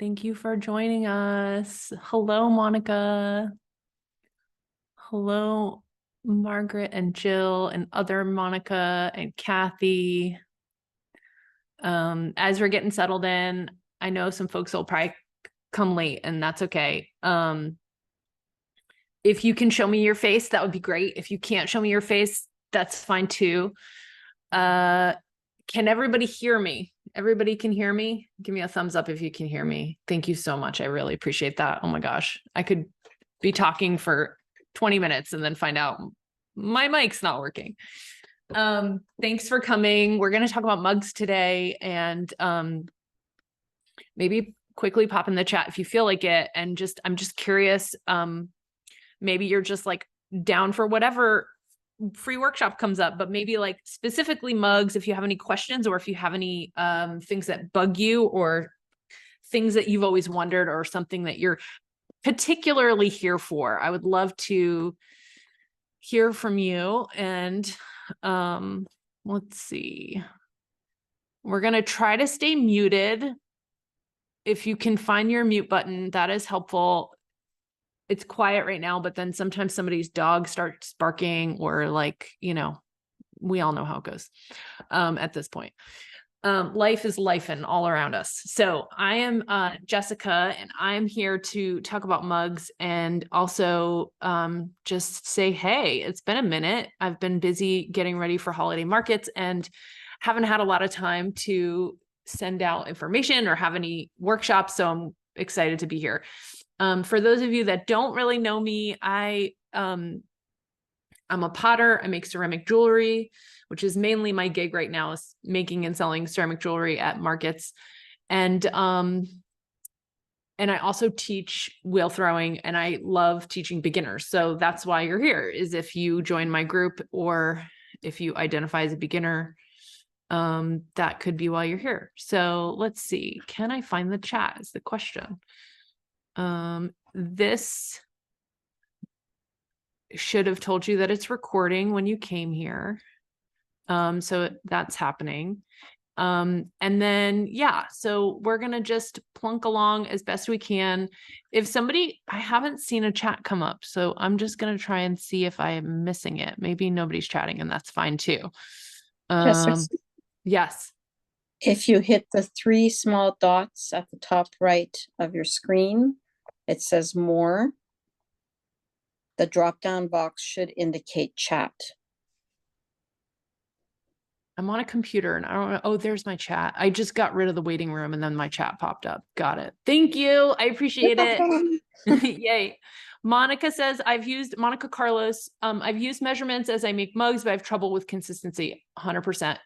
Thank you for joining us. Hello, Monica. Hello, Margaret and Jill and other Monica and Kathy. As we're getting settled in, I know some folks will probably come late, and that's okay. If you can show me your face, that would be great. If you can't show me your face, that's fine too. Can everybody hear me? Everybody can hear me? Give me a thumbs up if you can hear me. Thank you so much. I really appreciate that. Oh my gosh. I could be talking for 20 minutes and then find out my mic's not working. Thanks for coming. We're going to talk about mugs today, and maybe quickly pop in the chat if you feel like it. And I'm just curious. Maybe you're just like down for whatever free workshop comes up, but maybe like specifically mugs, if you have any questions, or if you have any things that bug you, or things that you've always wondered, or something that you're particularly here for, I would love to hear from you. And let's see, we're going to try to stay muted. If you can find your mute button, that is helpful. It's quiet right now, but then sometimes somebody's dog starts barking, or like, we all know how it goes at this point. Life is lifing all around us. So I am Jessica, and I'm here to talk about mugs, and also just say, hey, it's been a minute. I've been busy getting ready for holiday markets and haven't had a lot of time to send out information or have any workshops. So I'm excited to be here. For those of you that don't really know me, I'm a potter. I make ceramic jewelry, which is mainly my gig right now, is making and selling ceramic jewelry at markets. And I also teach wheel throwing, and I love teaching beginners. So that's why you're here, is if you join my group, or if you identify as a beginner, that could be why you're here. So let's see. Can I find the chat is the question. This should have told you that it's recording when you came here. So that's happening. And then, yeah, so we're going to just plunk along as best we can. I haven't seen a chat come up, so I'm just going to try and see if I am missing it. Maybe nobody's chatting, and that's fine too. Yes. If you hit the three small dots at the top right of your screen, it says more. The drop-down box should indicate chat. I'm on a computer and I don't know. Oh, there's my chat. I just got rid of the waiting room and then my chat popped up. Got it. Thank you. I appreciate it. Yay. Monica says, Monica Carlos, I've used measurements as I make mugs, but I have trouble with consistency. 100%.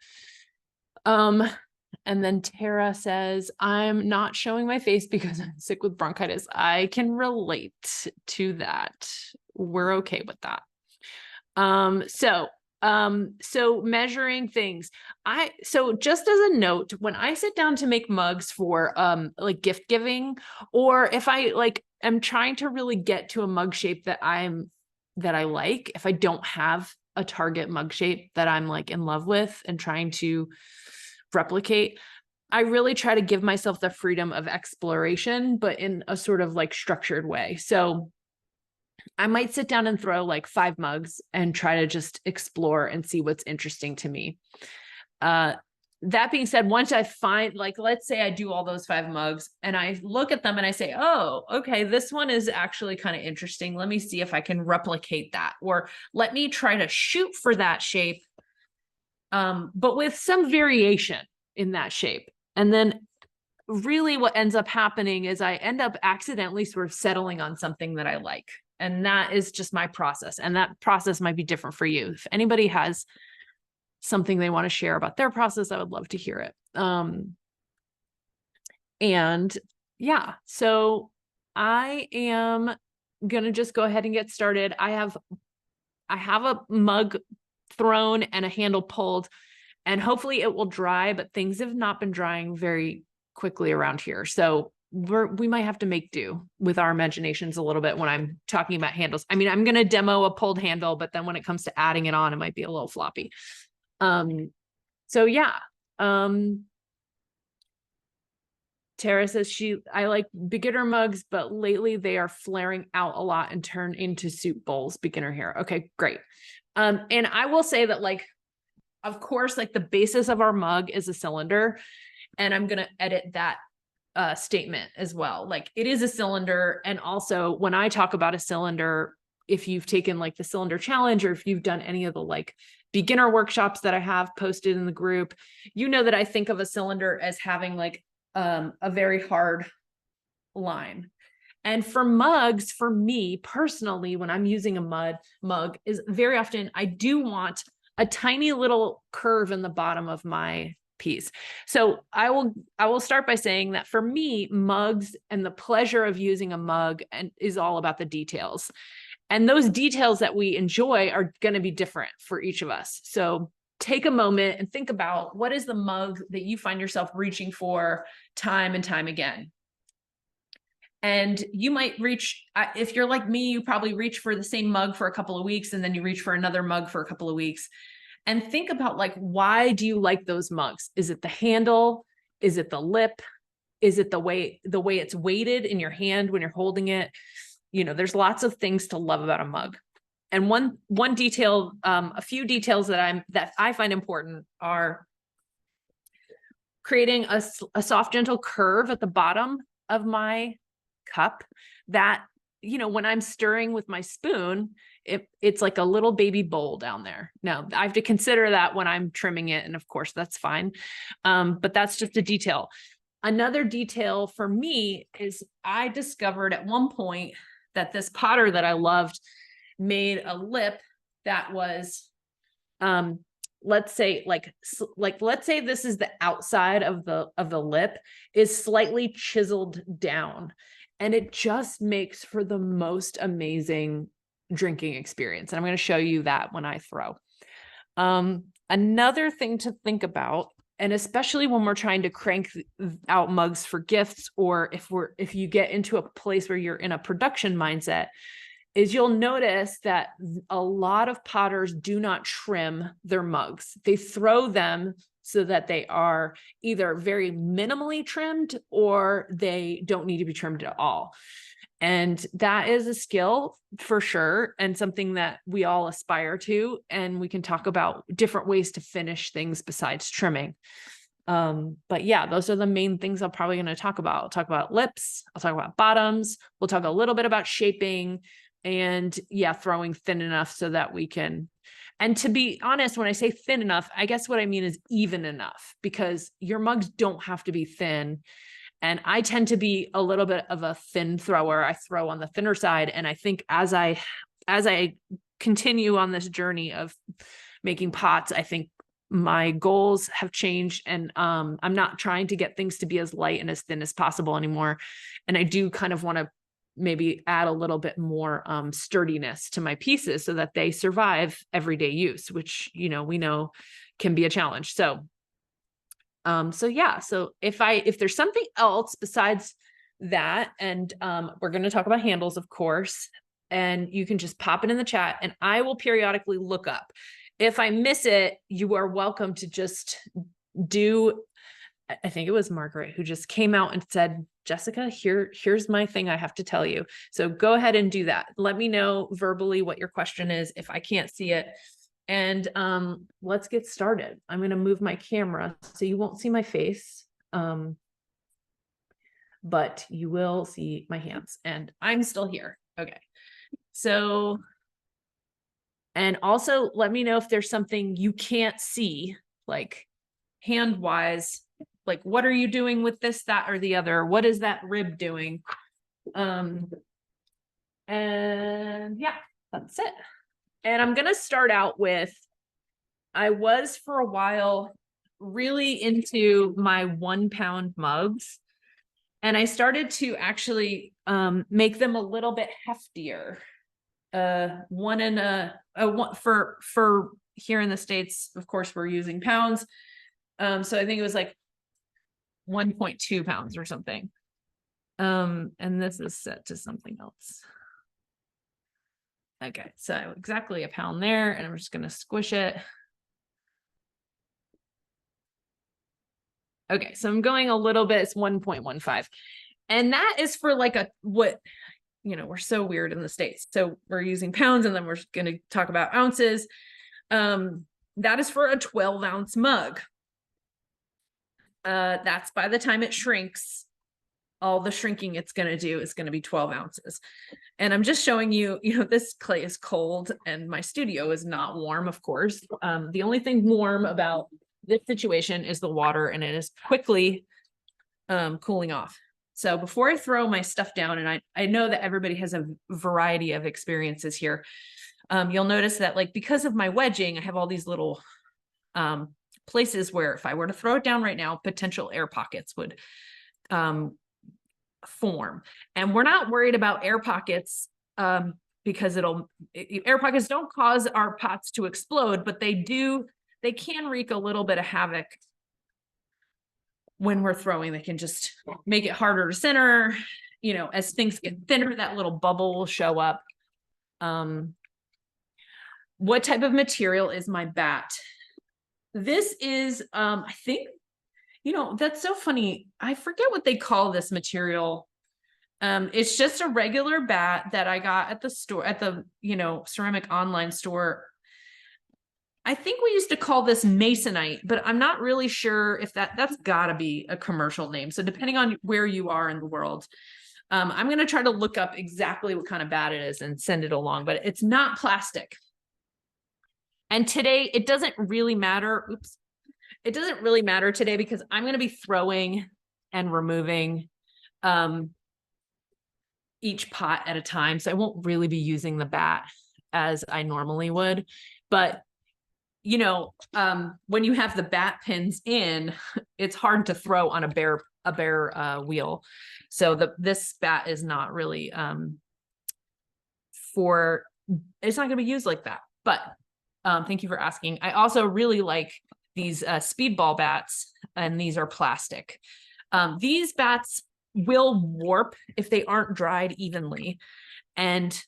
And then Tara says, I'm not showing my face because I'm sick with bronchitis. I can relate to that. We're okay with that. So measuring things. So just as a note, when I sit down to make mugs for like gift giving, or if I am trying to really get to a mug shape that I like, if I don't have a target mug shape that I'm like in love with and trying to replicate, I really try to give myself the freedom of exploration, but in a sort of like structured way. So I might sit down and throw like 5 mugs and try to just explore and see what's interesting to me. That being said, once I find, like, let's say I do all those 5 mugs and I look at them and I say, oh, okay, this one is actually kind of interesting. Let me see if I can replicate that, or let me try to shoot for that shape, but with some variation in that shape. And then really what ends up happening is I end up accidentally sort of settling on something that I like. And that is just my process. And that process might be different for you. If anybody has something they want to share about their process, I would love to hear it. And yeah, so I am going to just go ahead and get started. I have a mug thrown and a handle pulled, and hopefully it will dry, but things have not been drying very quickly around here. So we might have to make do with our imaginations a little bit when I'm talking about handles. I mean, I'm going to demo a pulled handle, but then when it comes to adding it on, it might be a little floppy. So yeah. Tara says I like beginner mugs, but lately they are flaring out a lot and turn into soup bowls, beginner here. Okay, great. And I will say that, like, of course, like the basis of our mug is a cylinder, and I'm going to edit that statement as well. Like, it is a cylinder. And also when I talk about a cylinder, if you've taken like the cylinder challenge, or if you've done any of the like beginner workshops that I have posted in the group, you know that I think of a cylinder as having like a very hard line. And for mugs, for me personally, when I'm using a mug is very often, I do want a tiny little curve in the bottom of my piece. So I will start by saying that for me, mugs and the pleasure of using a mug is all about the details. And those details that we enjoy are going to be different for each of us. So take a moment and think about, what is the mug that you find yourself reaching for time and time again? And you might reach, if you're like me, you probably reach for the same mug for a couple of weeks, and then you reach for another mug for a couple of weeks. And think about, like, why do you like those mugs? Is it the handle? Is it the lip? Is it the way it's weighted in your hand when you're holding it? You know, there's lots of things to love about a mug. And one detail, a few details that I find important are creating a soft, gentle curve at the bottom of my cup that, you know, when I'm stirring with my spoon, it's like a little baby bowl down there. Now I have to consider that when I'm trimming it. And of course that's fine. But that's just a detail. Another detail for me is I discovered at one point that this potter that I loved made a lip that was, let's say let's say this is the outside of the lip is slightly chiseled down, and it just makes for the most amazing drinking experience. And I'm going to show you that when I throw. Another thing to think about, and especially when we're trying to crank out mugs for gifts, or if you get into a place where you're in a production mindset, is you'll notice that a lot of potters do not trim their mugs. They throw them so that they are either very minimally trimmed or they don't need to be trimmed at all. And that is a skill for sure, and something that we all aspire to. And we can talk about different ways to finish things besides trimming. But yeah, those are the main things I'm probably going to talk about. I'll talk about lips. I'll talk about bottoms. We'll talk a little bit about shaping, and yeah, throwing thin enough so that we can, and to be honest, when I say thin enough, I guess what I mean is even enough, because your mugs don't have to be thin. And I tend to be a little bit of a thin thrower. I throw on the thinner side. And I think as I continue on this journey of making pots, I think my goals have changed, and I'm not trying to get things to be as light and as thin as possible anymore. And I do kind of want to maybe add a little bit more sturdiness to my pieces so that they survive everyday use, which, you know, we know can be a challenge. So yeah, so if there's something else besides that, and we're going to talk about handles, of course, and you can just pop it in the chat and I will periodically look up. If I miss it, you are welcome to just do, I think it was Margaret who just came out and said, Jessica, here's my thing I have to tell you. So go ahead and do that. Let me know verbally what your question is if I can't see it. And let's get started. I'm going to move my camera so you won't see my face, but you will see my hands, and I'm still here. Okay. So, and also let me know if there's something you can't see, like hand-wise, like what are you doing with this, that, or the other? What is that rib doing? And yeah, that's it. And I'm going to start out with, I was for a while really into my 1 pound mugs, and I started to actually make them a little bit heftier. One for here in the States, of course, we're using pounds. So I think it was like 1.2 pounds or something. And this is set to something else. Okay, so exactly a pound there, and I'm just going to squish it. Okay, so I'm going a little bit, it's 1.15. And that is for like we're so weird in the States. So we're using pounds and then we're going to talk about ounces. That is for a 12-ounce mug. That's by the time it shrinks, all the shrinking it's going to do is going to be 12 ounces. And I'm just showing you, this clay is cold and my studio is not warm, of course. The only thing warm about this situation is the water, and it is quickly cooling off. So before I throw my stuff down, and I know that everybody has a variety of experiences here, you'll notice that like because of my wedging, I have all these little places where if I were to throw it down right now, potential air pockets would form. And we're not worried about air pockets because air pockets don't cause our pots to explode, but they can wreak a little bit of havoc when we're throwing. They can just make it harder to center. As things get thinner, that little bubble will show up. What type of material is my bat? This is, I think, that's so funny. I forget what they call this material. It's just a regular bat that I got at the store, at the, ceramic online store. I think we used to call this masonite, but I'm not really sure if that's gotta be a commercial name. So depending on where you are in the world, I'm going to try to look up exactly what kind of bat it is and send it along, but it's not plastic. And today it doesn't really matter. Oops. It doesn't really matter today because I'm going to be throwing and removing each pot at a time. So I won't really be using the bat as I normally would, but when you have the bat pins in, it's hard to throw on a bare wheel. So this bat is not really it's not going to be used like that. But thank you for asking. I also really like these speedball bats, and these are plastic. These bats will warp if they aren't dried evenly, and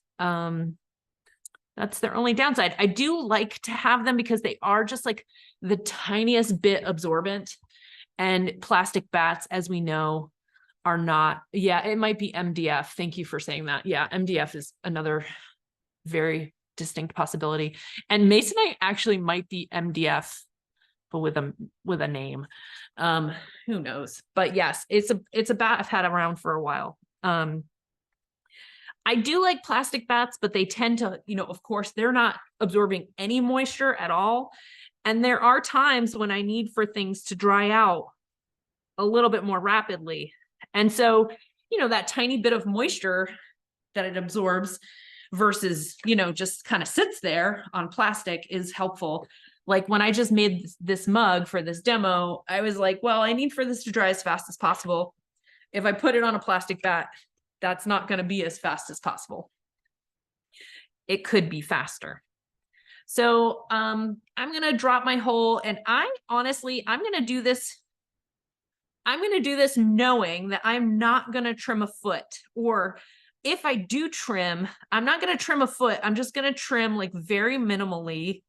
that's their only downside. I do like to have them because they are just like the tiniest bit absorbent, and plastic bats, as we know, are not. Yeah, it might be MDF. Thank you for saying that. Yeah, MDF is another very distinct possibility. And masonite actually might be MDF, but with a name. Who knows? But yes, it's a bat I've had around for a while. I do like plastic bats, but they tend to, of course, they're not absorbing any moisture at all. And there are times when I need for things to dry out a little bit more rapidly. And so, that tiny bit of moisture that it absorbs versus, just kind of sits there on plastic is helpful. Like when I just made this mug for this demo, I was like, well, I need for this to dry as fast as possible. If I put it on a plastic bat, that's not going to be as fast as possible. It could be faster. So I'm going to drop my hole, and I'm going to do this. I'm going to do this knowing that I'm not going to trim a foot, or if I do trim, I'm not going to trim a foot. I'm just going to trim like very minimally,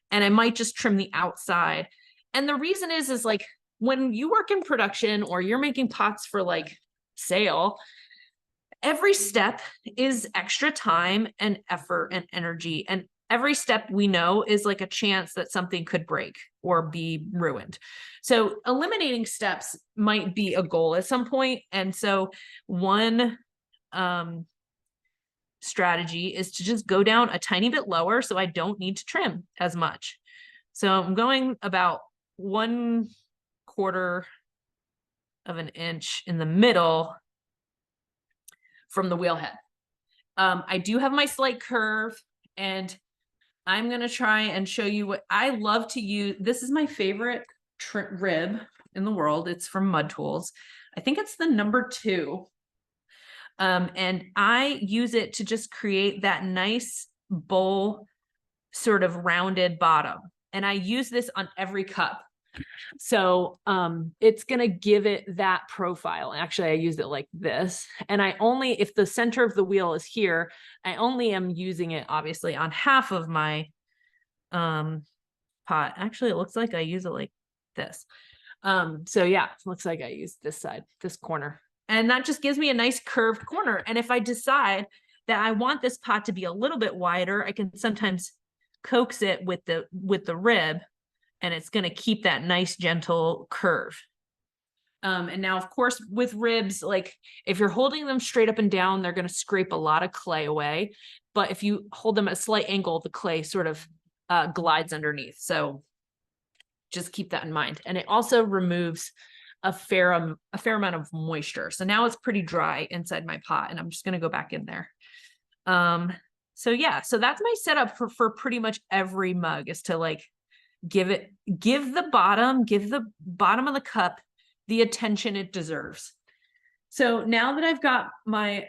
and I might just trim the outside. And the reason is like when you work in production or you're making pots for like sale, every step is extra time and effort and energy. And every step we know is like a chance that something could break or be ruined. So eliminating steps might be a goal at some point. And so one strategy is to just go down a tiny bit lower so I don't need to trim as much. So I'm going about 1/4 of an inch in the middle from the wheel head. I do have my slight curve, and I'm going to try and show you what I love to use. This is my favorite rib in the world. It's from Mud Tools. I think it's the number 2. And I use it to just create that nice bowl, sort of rounded bottom. And I use this on every cup. So it's going to give it that profile. Actually, I use it like this. And if the center of the wheel is here, I only am using it obviously on half of my pot. Actually, it looks like I use it like this. So yeah, looks like I used this side, this corner, and that just gives me a nice curved corner. And if I decide that I want this pot to be a little bit wider, I can sometimes coax it with the rib, and it's going to keep that nice gentle curve. And now, of course, with ribs, like if you're holding them straight up and down, they're going to scrape a lot of clay away. But if you hold them at a slight angle, the clay sort of glides underneath. So just keep that in mind. And it also removes a fair amount of moisture. So now it's pretty dry inside my pot, and I'm just going to go back in there. So yeah, so that's my setup for pretty much every mug, is to like give the bottom of the cup the attention it deserves. So now that I've got my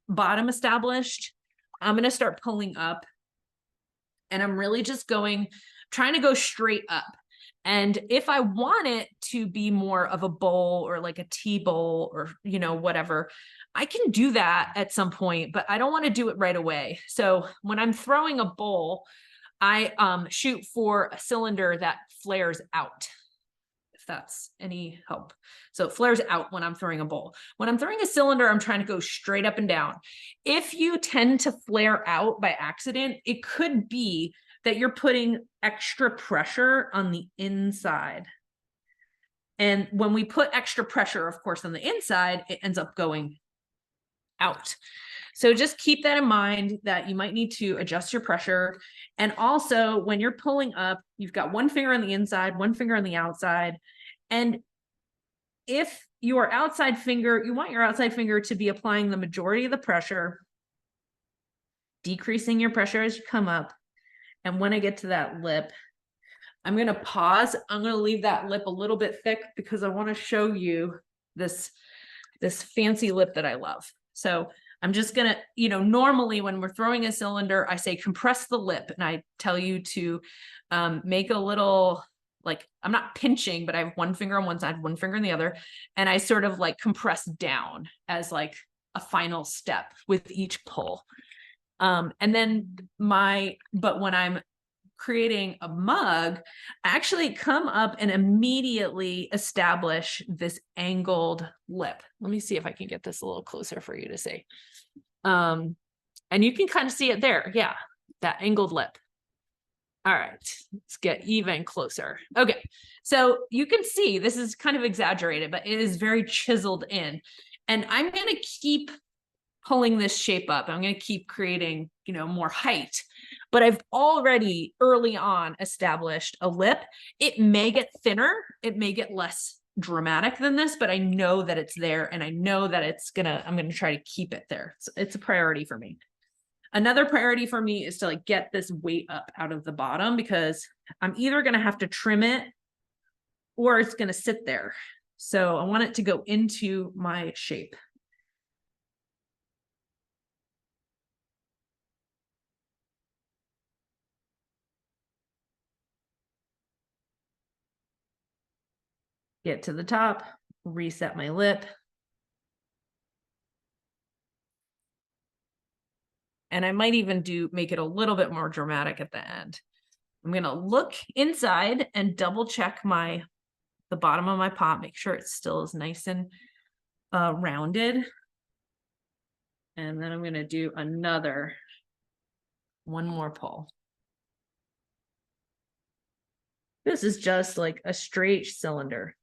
bottom established, I'm going to start pulling up, and I'm really just trying to go straight up. And if I want it to be more of a bowl or like a tea bowl or, you know, whatever, I can do that at some point, but I don't want to do it right away. So when I'm throwing a bowl, I shoot for a cylinder that flares out, if that's any help. So it flares out when I'm throwing a bowl. When I'm throwing a cylinder, I'm trying to go straight up and down. If you tend to flare out by accident, it could be that you're putting extra pressure on the inside. And when we put extra pressure, of course, on the inside, it ends up going out. So just keep that in mind, that you might need to adjust your pressure. And also when you're pulling up, you've got one finger on the inside, one finger on the outside. And if your outside finger, you want your outside finger to be applying the majority of the pressure, decreasing your pressure as you come up. And when I get to that lip, I'm going to pause. I'm going to leave that lip a little bit thick because I want to show you this fancy lip that I love. So I'm just going to, you know, normally when we're throwing a cylinder, I say compress the lip, and I tell you to make a little, like, I'm not pinching, but I have one finger on one side, one finger on the other. And I sort of like compress down as like a final step with each pull. And then but when I'm creating a mug, I actually come up and immediately establish this angled lip. Let me see if I can get this a little closer for you to see. And you can kind of see it there. Yeah, that angled lip. All right, let's get even closer. Okay, so you can see this is kind of exaggerated, but it is very chiseled in. And I'm going to keep pulling this shape up. I'm going to keep creating, you know, more height, but I've already early on established a lip. It may get thinner. It may get less dramatic than this, but I know that it's there, and I know that I'm going to try to keep it there. So it's a priority for me. Another priority for me is to like get this weight up out of the bottom, because I'm either going to have to trim it or it's going to sit there. So I want it to go into my shape. Get to the top, reset my lip. And I might even make it a little bit more dramatic at the end. I'm going to look inside and double check the bottom of my pot, make sure it still is nice and rounded. And then I'm going to do one more pull. This is just like a straight cylinder.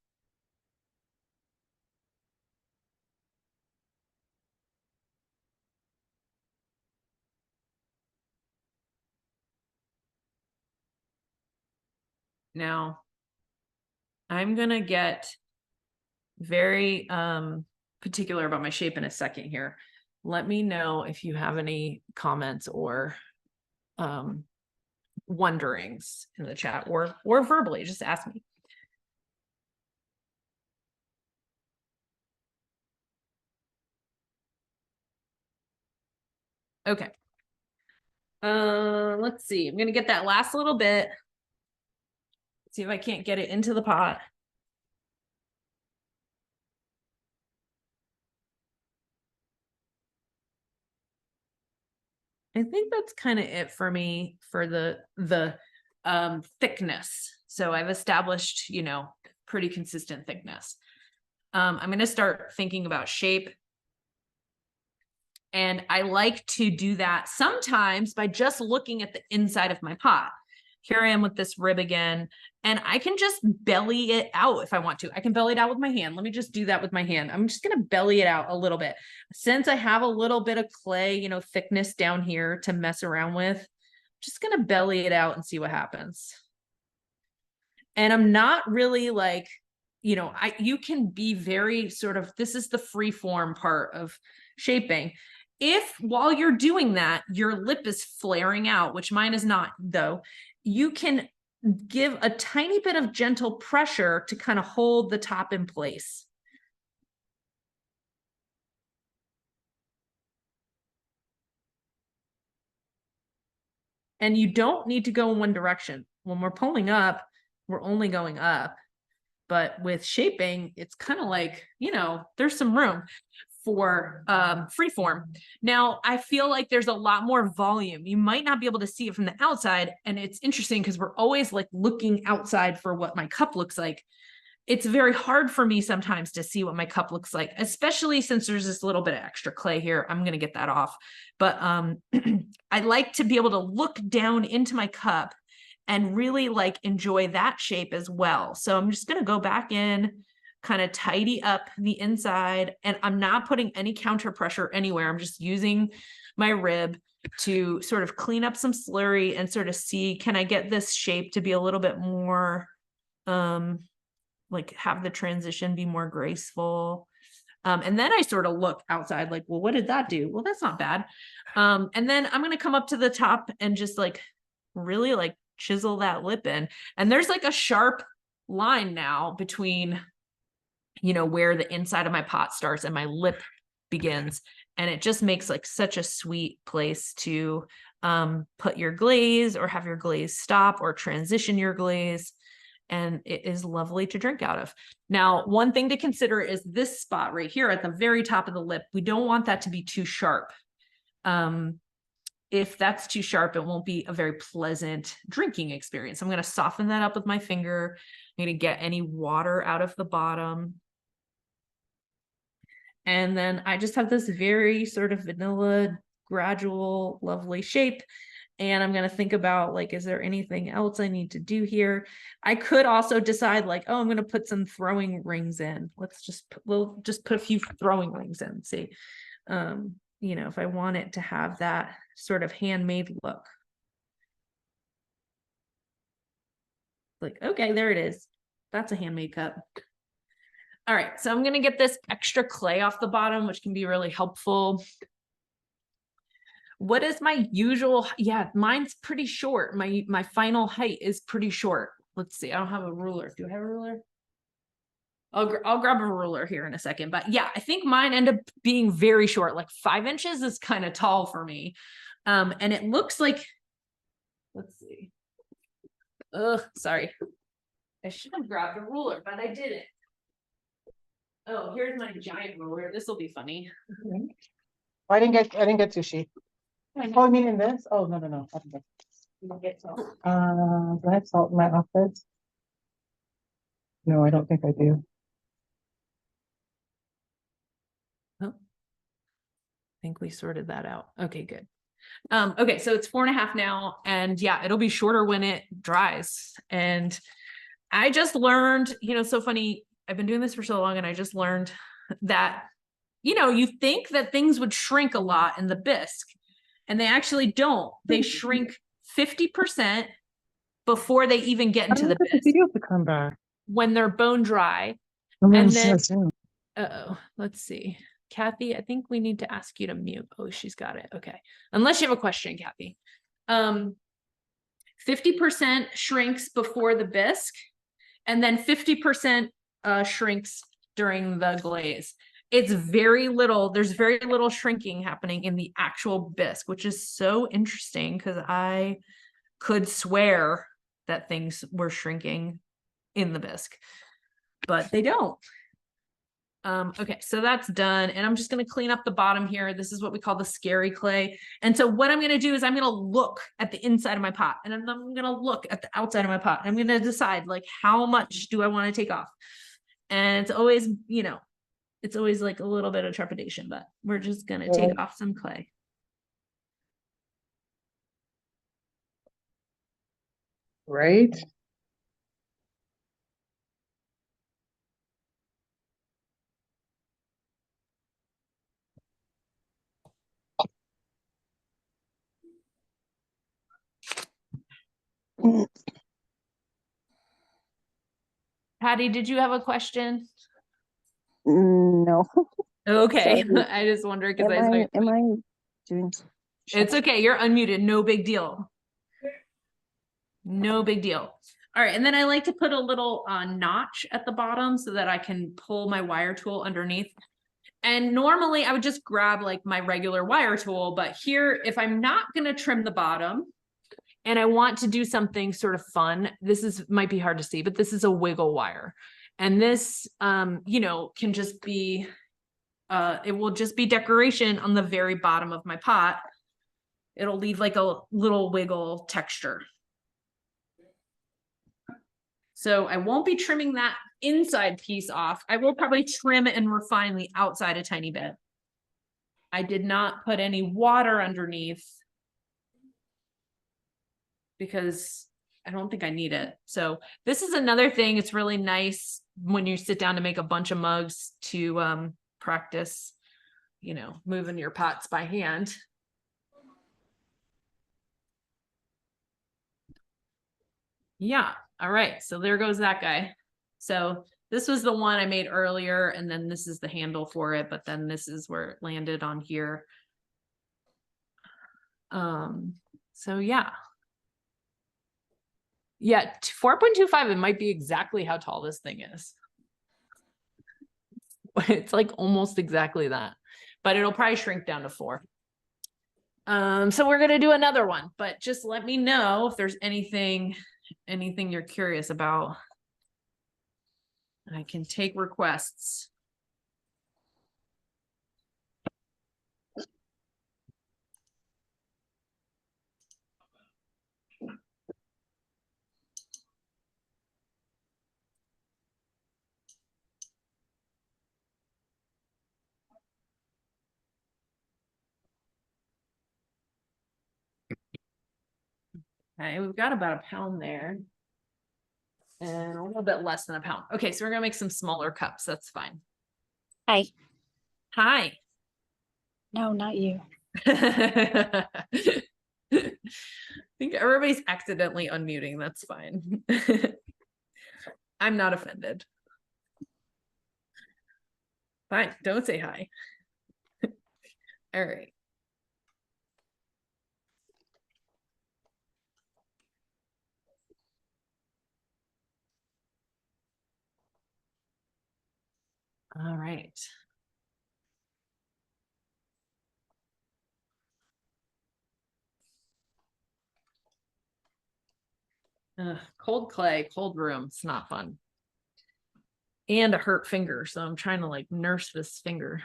Now, I'm going to get very particular about my shape in a second here. Let me know if you have any comments or wonderings in the chat, or verbally, just ask me. Okay. Let's see. I'm going to get that last little bit. See if I can't get it into the pot. I think that's kind of it for me for the thickness. So I've established, you know, pretty consistent thickness. I'm going to start thinking about shape. And I like to do that sometimes by just looking at the inside of my pot. Here I am with this rib again, and I can just belly it out if I want to. I can belly it out with my hand. Let me just do that with my hand. I'm just going to belly it out a little bit. Since I have a little bit of clay, you know, thickness down here to mess around with, I'm just going to belly it out and see what happens. And I'm not really like, you know, you can be very sort of, this is the free form part of shaping. If while you're doing that, your lip is flaring out, which mine is not though, you can give a tiny bit of gentle pressure to kind of hold the top in place. And you don't need to go in one direction. When we're pulling up, we're only going up. But with shaping, it's kind of like, you know, there's some room for free form. Now, I feel like there's a lot more volume. You might not be able to see it from the outside. And it's interesting because we're always like looking outside for what my cup looks like. It's very hard for me sometimes to see what my cup looks like, especially since there's this little bit of extra clay here. I'm going to get that off. But I like to be able to look down into my cup and really like enjoy that shape as well. So I'm just going to go back in, kind of tidy up the inside, and I'm not putting any counter pressure anywhere. I'm just using my rib to sort of clean up some slurry and sort of see, can I get this shape to be a little bit more, like have the transition be more graceful. And then I sort of look outside like, well, what did that do? Well, that's not bad. And then I'm going to come up to the top and just like really like chisel that lip in. And there's like a sharp line now between, you know, where the inside of my pot starts and my lip begins. And it just makes like such a sweet place to put your glaze or have your glaze stop or transition your glaze. And it is lovely to drink out of. Now, one thing to consider is this spot right here at the very top of the lip. We don't want that to be too sharp. If that's too sharp, it won't be a very pleasant drinking experience. I'm going to soften that up with my finger. I'm going to get any water out of the bottom. And then I just have this very sort of vanilla, gradual, lovely shape. And I'm going to think about like, is there anything else I need to do here? I could also decide like, oh, I'm going to put some throwing rings in. We'll just put a few throwing rings in, see, you know, if I want it to have that sort of handmade look. Like, okay, there it is. That's a handmade cup. All right, so I'm going to get this extra clay off the bottom, which can be really helpful. What is my usual? Yeah, mine's pretty short. My final height is pretty short. Let's see. I don't have a ruler. Do I have a ruler? I'll grab a ruler here in a second. But yeah, I think mine end up being very short. Like 5 inches is kind of tall for me. And it looks like, let's see. Sorry. I should have grabbed a ruler, but I didn't. Oh, here's my giant ruler. This will be funny. I didn't get sushi. Oh, I mean in this? Oh, no. I didn't get salt. Do I have salt in my office? No, I don't think I do. Oh, I think we sorted that out. Okay, good. Okay, so it's 4.5 now, and yeah, it'll be shorter when it dries. And I just learned, you know, so funny. I've been doing this for so long, and I just learned that, you know, you think that things would shrink a lot in the bisque, and they actually don't. They shrink 50% before they even get into the bisque. Video to come back when they're bone dry. And then, so let's see. Kathy, I think we need to ask you to mute. Oh, she's got it. Okay. Unless you have a question, Kathy. 50% shrinks before the bisque, and then 50% shrinks during the glaze. It's very little. There's very little shrinking happening in the actual bisque, which is so interesting because I could swear that things were shrinking in the bisque, but they don't. Okay, so that's done. And I'm just going to clean up the bottom here. This is what we call the scary clay. And so what I'm going to do is I'm going to look at the inside of my pot, and then I'm going to look at the outside of my pot. I'm going to decide, like, how much do I want to take off? And it's always, you know, it's always like a little bit of trepidation, but we're just going to take off some clay. Right? Patty, did you have a question? No. Okay, Sorry. I just wondered because Am I doing? it's okay. You're unmuted. No big deal. No big deal. All right. And then I like to put a little notch at the bottom so that I can pull my wire tool underneath. And normally I would just grab like my regular wire tool, but here, if I'm not going to trim the bottom and I want to do something sort of fun, might be hard to see, but this is a wiggle wire. And this, you know, can just be, it will just be decoration on the very bottom of my pot. It'll leave like a little wiggle texture. So I won't be trimming that inside piece off. I will probably trim and refine the outside a tiny bit. I did not put any water underneath because I don't think I need it. So this is another thing. It's really nice when you sit down to make a bunch of mugs to practice, you know, moving your pots by hand. Yeah. All right. So there goes that guy. So this was the one I made earlier, and then this is the handle for it, but then this is where it landed on here. So yeah. Yeah, 4.25, it might be exactly how tall this thing is. It's like almost exactly that, but it'll probably shrink down to 4. So we're gonna do another one, but just let me know if there's anything you're curious about. I can take requests. Okay, we've got about a pound there. And a little bit less than a pound. Okay, so we're gonna make some smaller cups. That's fine. Hi. Hi. No, not you. I think everybody's accidentally unmuting. That's fine. I'm not offended. Fine, don't say hi. All right. All right. Cold clay, cold room. It's not fun. And a hurt finger. So I'm trying to like nurse this finger.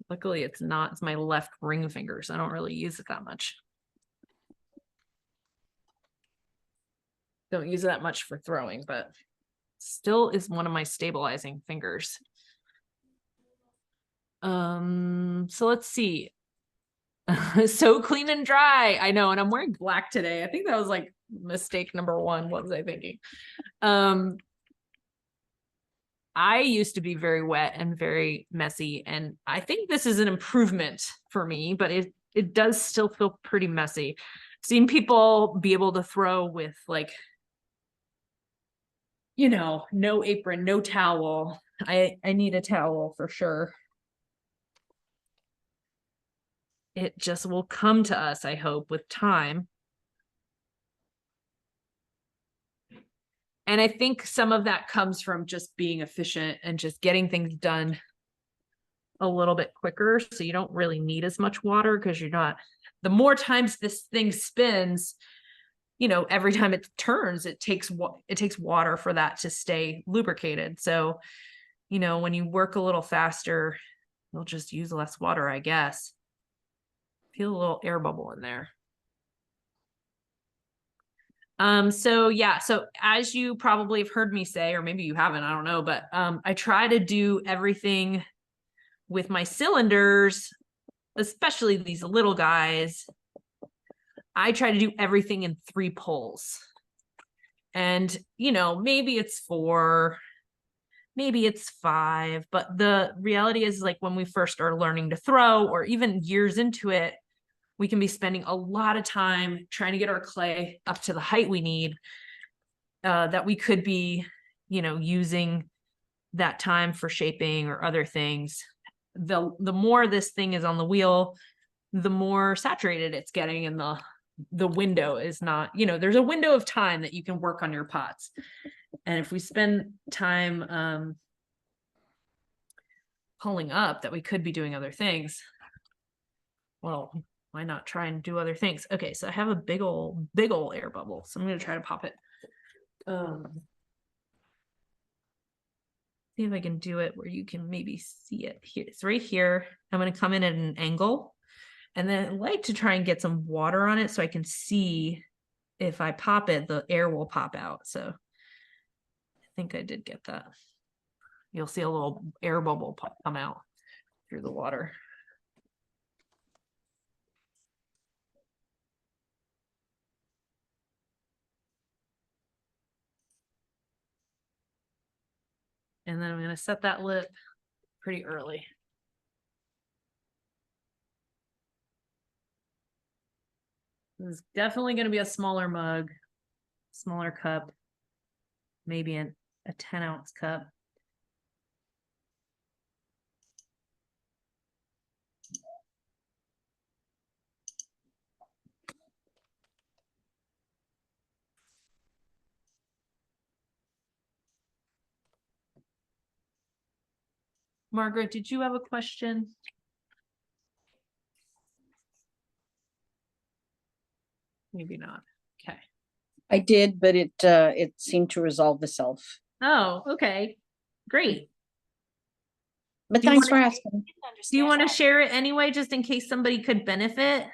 Luckily it's not, it's my left ring finger, so I don't really use it that much. Don't use it that much for throwing, but still is one of my stabilizing fingers. So let's see. So clean and dry. I know, and I'm wearing black today. I think that was like mistake number 1. What was I thinking? I used to be very wet and very messy, and I think this is an improvement for me, but it does still feel pretty messy. I've seen people be able to throw with like, you know, no apron, no towel. I need a towel for sure. It just will come to us, I hope, with time. And I think some of that comes from just being efficient and just getting things done a little bit quicker. So you don't really need as much water because you're not, the more times this thing spins, you know, every time it turns, it takes water for that to stay lubricated. So, you know, when you work a little faster, you'll just use less water, I guess. Feel a little air bubble in there. So yeah, so as you probably have heard me say, or maybe you haven't, I don't know, but I try to do everything with my cylinders, especially these little guys. I try to do everything in 3 pulls. And, you know, maybe it's 4, maybe it's 5, but the reality is, like, when we first are learning to throw, or even years into it, we can be spending a lot of time trying to get our clay up to the height we need, that we could be, you know, using that time for shaping or other things. The more this thing is on the wheel, the more saturated it's getting, and the window is not, you know, there's a window of time that you can work on your pots. And if we spend time pulling up that we could be doing other things, well, why not try and do other things? Okay, so I have a big old air bubble, so I'm going to try to pop it. See if I can do it where you can maybe see it here. It's right here. I'm going to come in at an angle, and then I like to try and get some water on it so I can see if I pop it, the air will pop out. So I think I did get that. You'll see a little air bubble come out through the water. And then I'm going to set that lip pretty early. This is definitely going to be a smaller mug, smaller cup, maybe a 10-ounce cup. Margaret, did you have a question? Maybe not. Okay. I did, but it seemed to resolve itself. Oh, okay. Great. But Do you thanks for wanna- asking. Do you want to share it anyway, just in case somebody could benefit?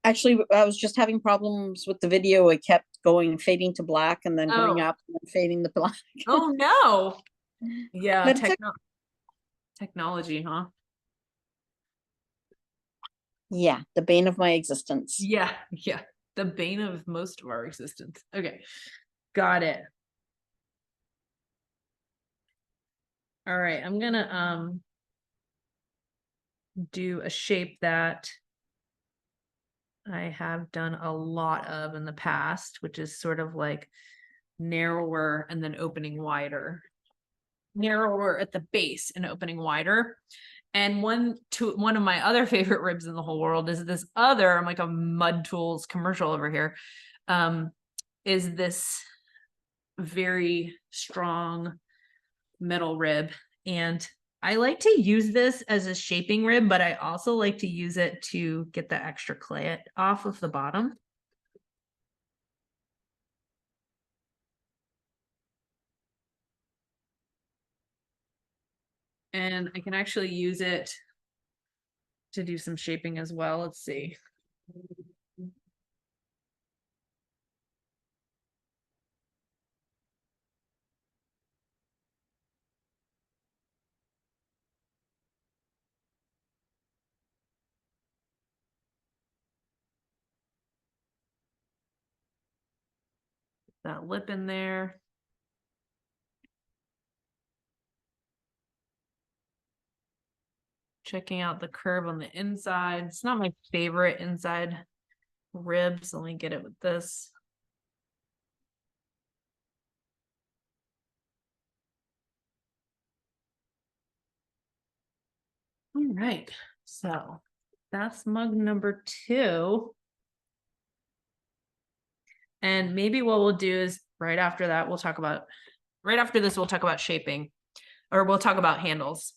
Actually, I was just having problems with the video. It kept going, fading to black, and then going Oh. up and then fading to black. Oh no. Yeah, But it's technology, huh? Yeah, the bane of my existence. Yeah, yeah. The bane of most of our existence. Okay. Got it. All right, I'm gonna do a shape that I have done a lot of in the past, which is sort of like narrower and then opening wider. Narrower at the base and opening wider. And one of my other favorite ribs in the whole world is this other, I'm like a Mud Tools commercial over here, is this very strong metal rib. And I like to use this as a shaping rib, but I also like to use it to get the extra clay off of the bottom. And I can actually use it to do some shaping as well. Let's see. That lip in there. Checking out the curve on the inside. It's not my favorite inside ribs. Let me get it with this. All right, so that's mug number 2. And maybe what we'll do is right after that, right after this, we'll talk about shaping, or we'll talk about handles.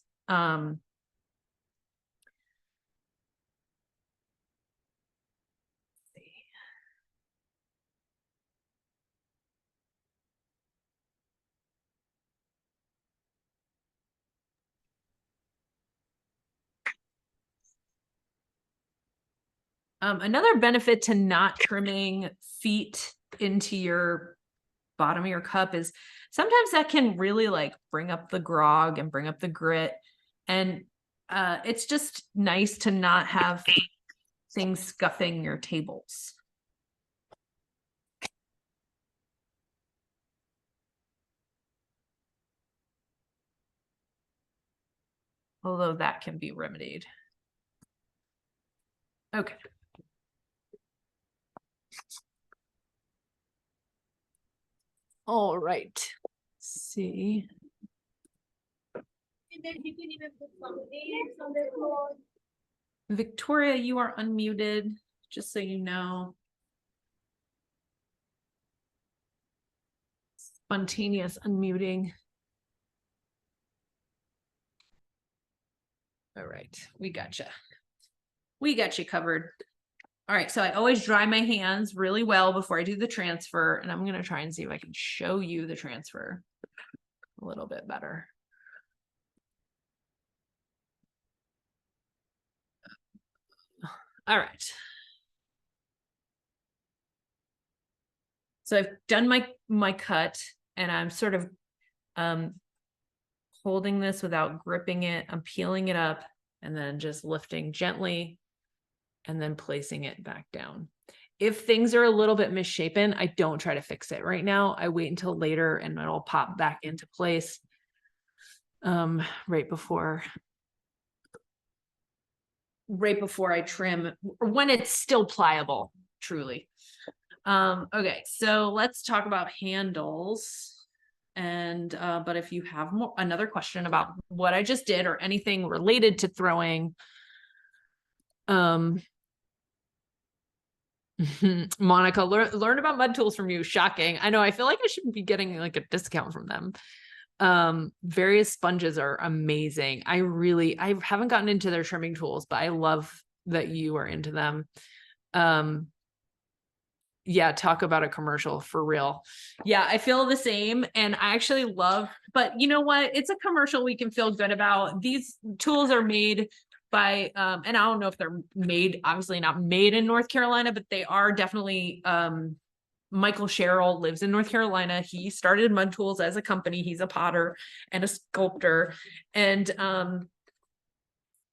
Another benefit to not trimming feet into your bottom of your cup is sometimes that can really like bring up the grog and bring up the grit. And it's just nice to not have things scuffing your tables. Although that can be remedied. Okay. All right. Let's see. Victoria, you are unmuted, just so you know. Spontaneous unmuting. All right, we gotcha. We got you covered. All right, so I always dry my hands really well before I do the transfer, and I'm gonna try and see if I can show you the transfer a little bit better. All right. So I've done my cut, and I'm sort of holding this without gripping it. I'm peeling it up and then just lifting gently and then placing it back down. If things are a little bit misshapen, I don't try to fix it right now. I wait until later and it'll pop back into place right before I trim, or when it's still pliable, truly. Okay, so let's talk about handles. And but if you have another question about what I just did or anything related to throwing, Monica, learn about mud tools from you. Shocking. I know, I feel like I should be getting like a discount from them. Various sponges are amazing. I haven't gotten into their trimming tools, but I love that you are into them. Yeah, talk about a commercial for real. Yeah, I feel the same. And I actually love, but you know what? It's a commercial we can feel good about. These tools are made by, and I don't know if they're made, obviously not made in North Carolina, but they are definitely, Michael Sherrill lives in North Carolina. He started Mud Tools as a company. He's a potter and a sculptor. And,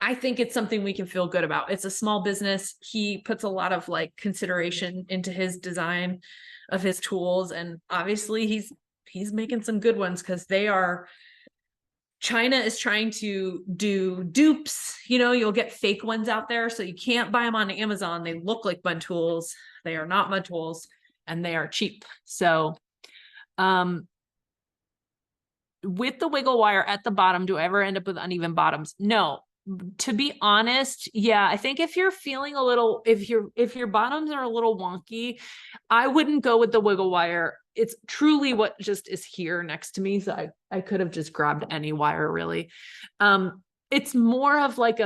I think it's something we can feel good about. It's a small business. He puts a lot of like consideration into his design of his tools. And obviously he's making some good ones, because China is trying to do dupes. You know, you'll get fake ones out there, so you can't buy them on Amazon. They look like mud tools. They are not mud tools, and they are cheap. So, with the wiggle wire at the bottom, do I ever end up with uneven bottoms? No. To be honest, yeah, I think if you're feeling a little, if your bottoms are a little wonky, I wouldn't go with the wiggle wire. It's truly what just is here next to me. So I could have just grabbed any wire, really. It's more of like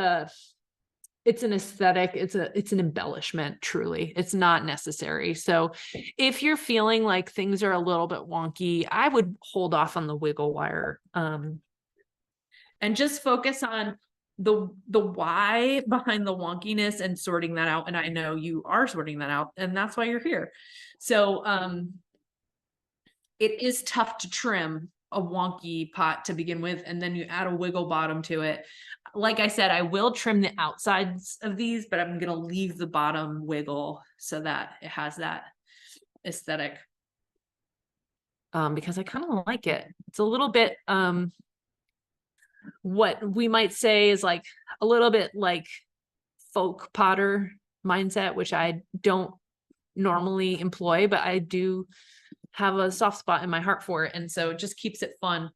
it's an aesthetic. It's an embellishment, truly. It's not necessary. So if you're feeling like things are a little bit wonky, I would hold off on the wiggle wire, and just focus on the why behind the wonkiness and sorting that out. And I know you are sorting that out, and that's why you're here. So it is tough to trim a wonky pot to begin with, and then you add a wiggle bottom to it. Like I said, I will trim the outsides of these, but I'm going to leave the bottom wiggle so that it has that aesthetic, because I kind of like it. It's a little bit what we might say is like a little bit like folk potter mindset, which I don't normally employ, but I do have a soft spot in my heart for it. And so it just keeps it fun.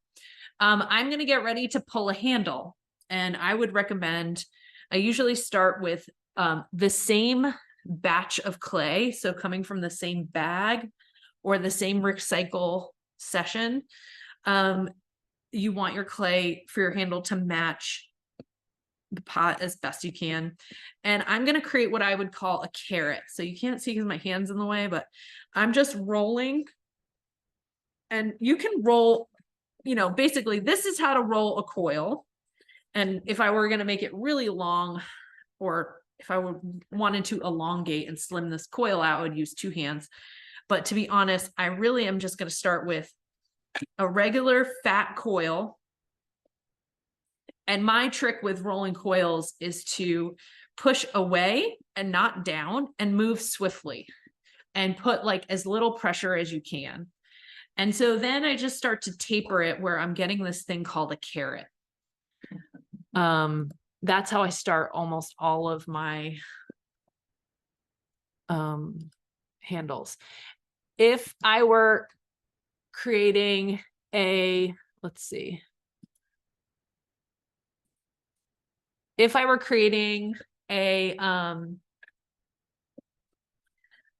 I'm going to get ready to pull a handle, and I would recommend, I usually start with the same batch of clay. So coming from the same bag or the same recycle session, you want your clay for your handle to match the pot as best you can. And I'm going to create what I would call a carrot. So you can't see because my hand's in the way, but I'm just rolling. And you can roll, you know, basically this is how to roll a coil. And if I were going to make it really long or if I wanted to elongate and slim this coil out, I would use 2 hands. But to be honest, I really am just going to start with a regular fat coil. And my trick with rolling coils is to push away and not down and move swiftly and put like as little pressure as you can. And so then I just start to taper it where I'm getting this thing called a carrot. That's how I start almost all of my handles. If I were creating a, let's see. If I were creating a,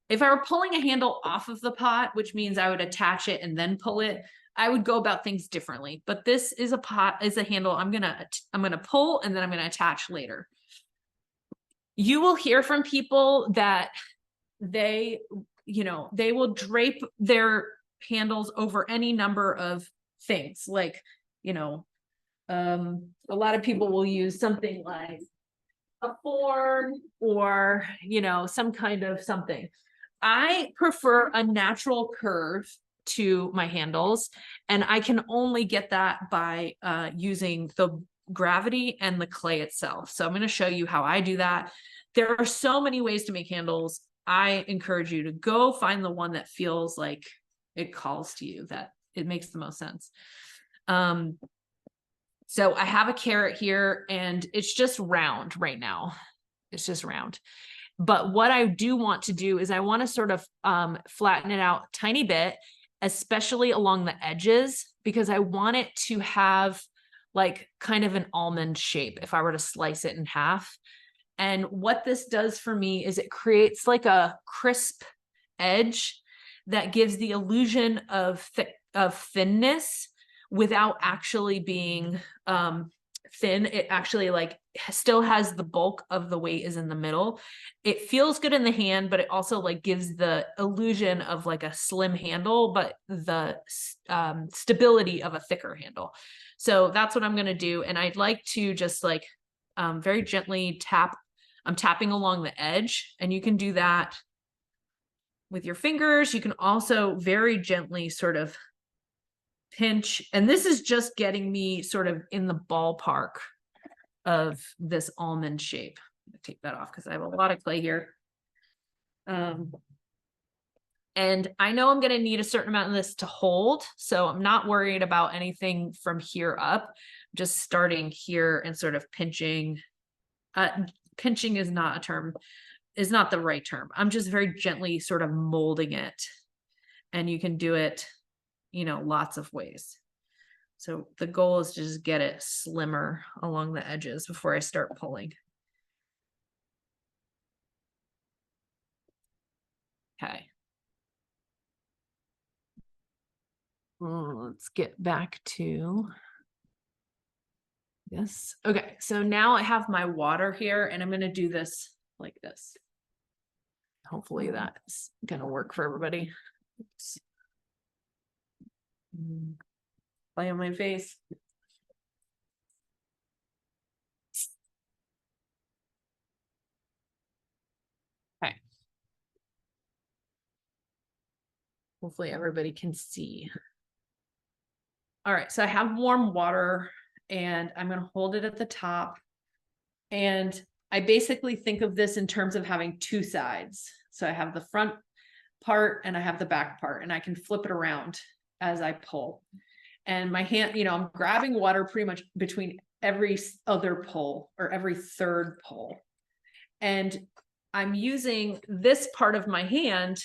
if I were pulling a handle off of the pot, which means I would attach it and then pull it, I would go about things differently. But this is a pot, is a handle I'm gonna pull and then I'm gonna attach later. You will hear from people that they, you know, they will drape their handles over any number of things. Like, you know, a lot of people will use something like a form or, you know, some kind of something. I prefer a natural curve to my handles, and I can only get that by using the gravity and the clay itself. So I'm going to show you how I do that. There are so many ways to make handles. I encourage you to go find the one that feels like it calls to you, that it makes the most sense. So I have a carrot here and it's just round right now. It's just round. But what I do want to do is I want to sort of flatten it out a tiny bit, especially along the edges, because I want it to have like kind of an almond shape if I were to slice it in half. And what this does for me is it creates like a crisp edge that gives the illusion of thinness without actually being thin. It actually like still has the bulk of the weight is in the middle. It feels good in the hand, but it also like gives the illusion of like a slim handle, but the stability of a thicker handle. So that's what I'm going to do. And I'd like to just like very gently tap. I'm tapping along the edge, and you can do that with your fingers. You can also very gently sort of pinch, and this is just getting me sort of in the ballpark of this almond shape. I'm gonna take that off because I have a lot of clay here. And I know I'm going to need a certain amount of this to hold, so I'm not worried about anything from here up. Just starting here and sort of pinching. Pinching is not a term, is not the right term. I'm just very gently sort of molding it, and you can do it, you know, lots of ways. So the goal is to just get it slimmer along the edges before I start pulling. Okay. Let's get back to this. Okay, so now I have my water here, and I'm going to do this like this. Hopefully that's going to work for everybody. Oops. Play on my face. Okay. Hopefully everybody can see. All right, so I have warm water, and I'm going to hold it at the top. And I basically think of this in terms of having 2 sides. So I have the front part and I have the back part, and I can flip it around as I pull. And my hand, you know, I'm grabbing water pretty much between every other pull or every third pull. And I'm using this part of my hand,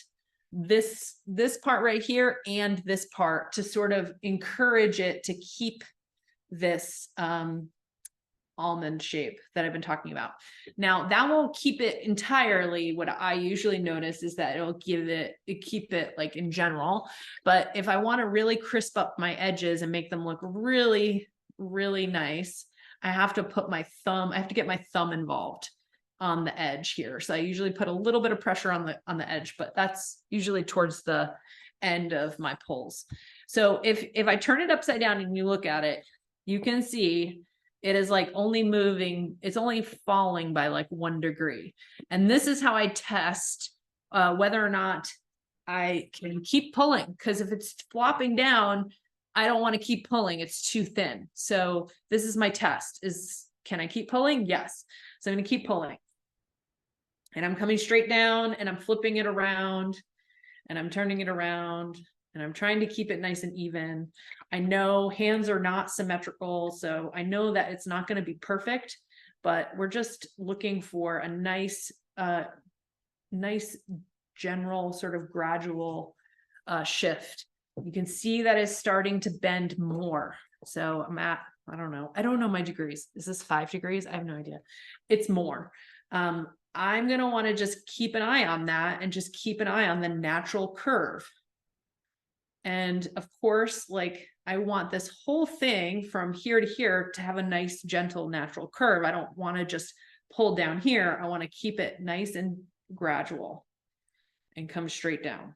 this part right here and this part, to sort of encourage it to keep this almond shape that I've been talking about. Now that won't keep it entirely. What I usually notice is that it'll keep it like in general. But if I want to really crisp up my edges and make them look really, really nice, I have to put my thumb, I have to get my thumb involved on the edge here. So I usually put a little bit of pressure on the edge, but that's usually towards the end of my pulls. So if I turn it upside down and you look at it, you can see it is like only moving, it's only falling by like 1 degree. And this is how I test whether or not I can keep pulling, because if it's flopping down, I don't want to keep pulling. It's too thin. So this is my test is, can I keep pulling? Yes. So I'm going to keep pulling. And I'm coming straight down and I'm flipping it around and I'm turning it around and I'm trying to keep it nice and even. I know hands are not symmetrical, so I know that it's not going to be perfect, but we're just looking for a nice general sort of gradual shift. You can see that it's starting to bend more. So I'm at, I don't know my degrees. Is this 5 degrees? I have no idea. It's more. I'm going to want to just keep an eye on that and just keep an eye on the natural curve. And of course, like I want this whole thing from here to here to have a nice, gentle, natural curve. I don't want to just pull down here. I want to keep it nice and gradual and come straight down.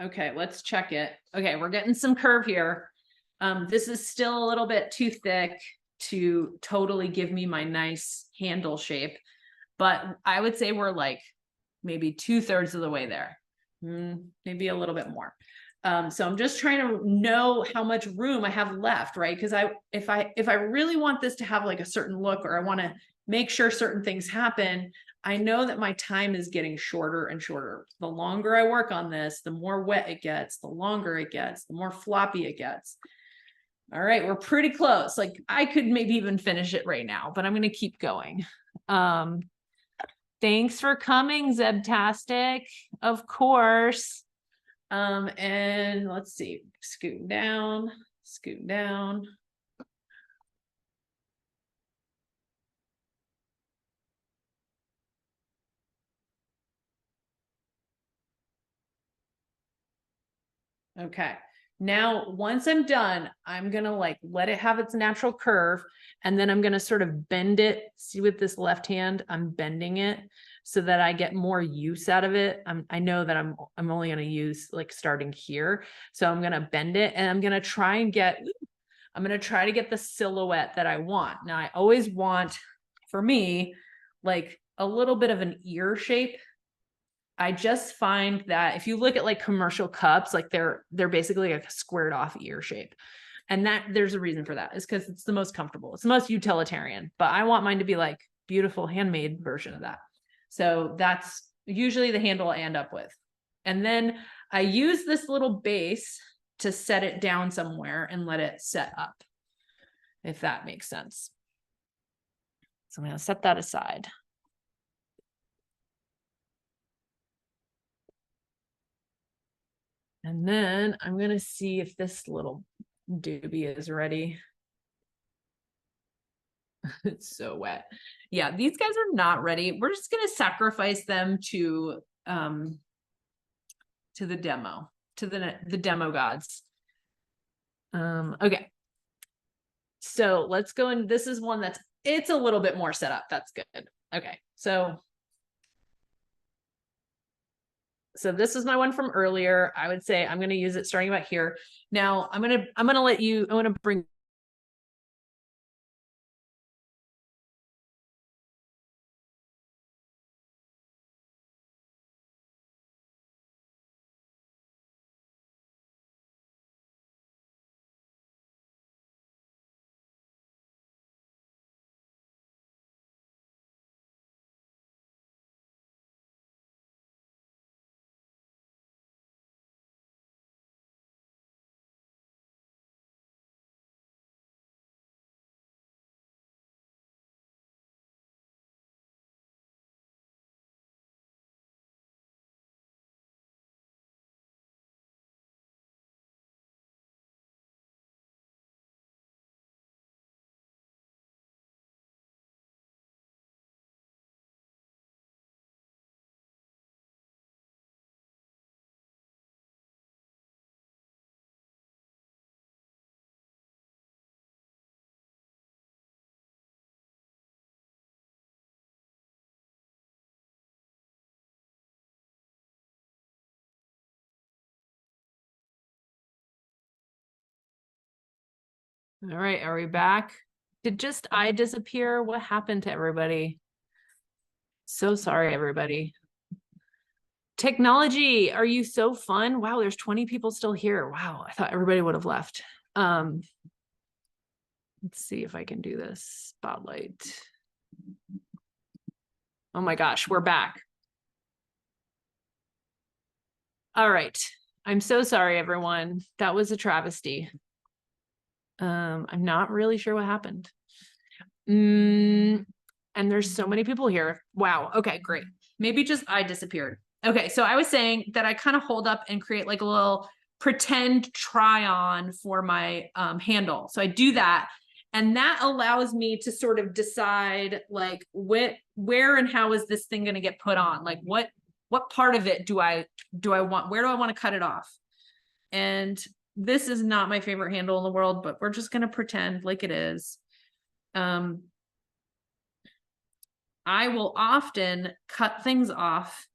Okay, let's check it. Okay, we're getting some curve here. This is still a little bit too thick to totally give me my nice handle shape, but I would say we're like maybe 2/3 of the way there. Maybe a little bit more. So I'm just trying to know how much room I have left, right? Because if I really want this to have like a certain look, or I want to make sure certain things happen, I know that my time is getting shorter and shorter. The longer I work on this, the more wet it gets, the longer it gets, the more floppy it gets. All right, we're pretty close. Like I could maybe even finish it right now, but I'm going to keep going. Thanks for coming, Zebtastic. Of course. And let's see, scoot down, scoot down. Okay. Now, once I'm done, I'm going to like let it have its natural curve, and then I'm going to sort of bend it. See, with this left hand, I'm bending it so that I get more use out of it. I know that I'm only going to use like starting here. So I'm going to bend it and I'm going to try to get the silhouette that I want. Now, I always want, for me, like a little bit of an ear shape. I just find that if you look at like commercial cups, like they're basically like a squared off ear shape. And that there's a reason for that, is because it's the most comfortable. It's the most utilitarian, but I want mine to be like beautiful handmade version of that. So that's usually the handle I end up with. And then I use this little base to set it down somewhere and let it set up, if that makes sense. So I'm going to set that aside. And then I'm going to see if this little doobie is ready. It's so wet. Yeah, these guys are not ready. We're just going to sacrifice them to the demo, to the demo gods. Okay. So let's go in. This is one it's a little bit more set up. That's good. Okay. So this is my one from earlier. I would say I'm going to use it starting about here. Now I'm going to bring All right, are we back? Did just I disappear? What happened to everybody? So sorry, everybody. Technology, are you so fun? Wow, there's 20 people still here. Wow, I thought everybody would have left. Let's see if I can do this spotlight. Oh my gosh, we're back. All right. I'm so sorry, everyone. That was a travesty. I'm not really sure what happened. And there's so many people here. Wow. Okay, great. Maybe just I disappeared. Okay, so I was saying that I kind of hold up and create like a little pretend try on for my handle. So I do that. And that allows me to sort of decide like where and how is this thing going to get put on? Like what part of it do I want? Where do I want to cut it off? And this is not my favorite handle in the world, but we're just going to pretend like it is. I will often cut things off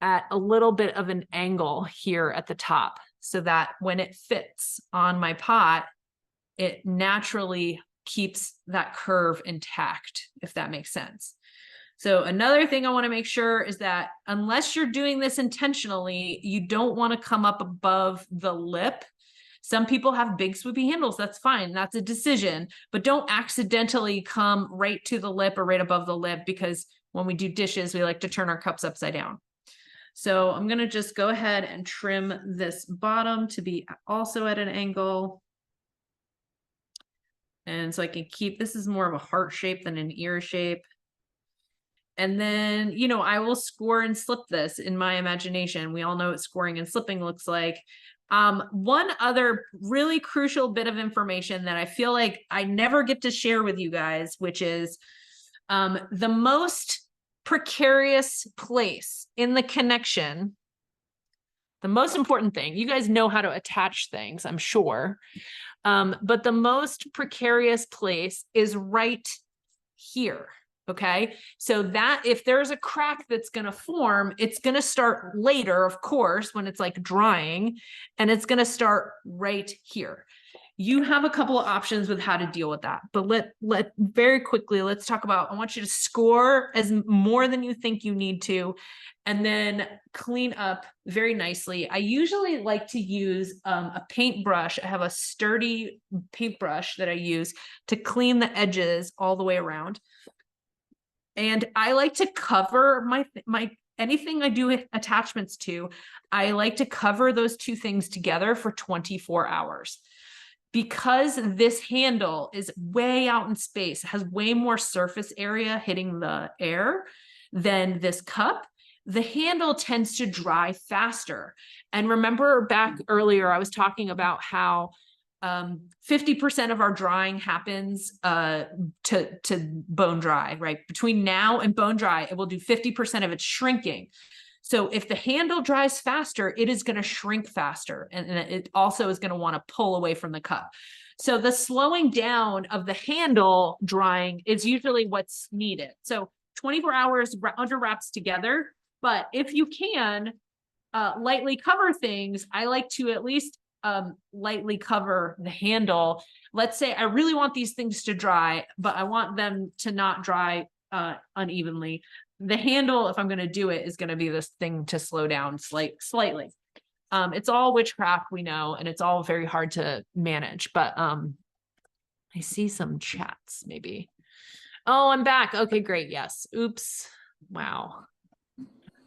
at a little bit of an angle here at the top so that when it fits on my pot, it naturally keeps that curve intact, if that makes sense. So another thing I want to make sure is that unless you're doing this intentionally, you don't want to come up above the lip. Some people have big swoopy handles. That's fine. That's a decision, but don't accidentally come right to the lip or right above the lip, because when we do dishes, we like to turn our cups upside down. So I'm going to just go ahead and trim this bottom to be also at an angle. And so I can keep, this is more of a heart shape than an ear shape. And then, you know, I will score and slip this in my imagination. We all know what scoring and slipping looks like. One other really crucial bit of information that I feel like I never get to share with you guys, which is the most precarious place in the connection. The most important thing, you guys know how to attach things, I'm sure. But the most precarious place is right here. Okay, so that if there's a crack that's going to form, it's going to start later, of course, when it's like drying, and it's going to start right here. You have a couple of options with how to deal with that, but let very quickly, let's talk about, I want you to score as more than you think you need to, and then clean up very nicely. I usually like to use a paintbrush. I have a sturdy paintbrush that I use to clean the edges all the way around. And I like to cover my anything I do attachments to, I like to cover those two things together for 24 hours. Because this handle is way out in space, has way more surface area hitting the air than this cup, the handle tends to dry faster. And remember back earlier, I was talking about how 50% of our drying happens to bone dry, right? Between now and bone dry, it will do 50% of its shrinking. So if the handle dries faster, it is going to shrink faster. And it also is going to want to pull away from the cup. So the slowing down of the handle drying is usually what's needed. So 24 hours under wraps together. But if you can lightly cover things, I like to at least lightly cover the handle. Let's say I really want these things to dry, but I want them to not dry unevenly. The handle, if I'm going to do it, is going to be this thing to slow down slightly. It's all witchcraft, we know, and it's all very hard to manage, but I see some chats maybe. Oh, I'm back. Okay, great. Yes. Oops. Wow.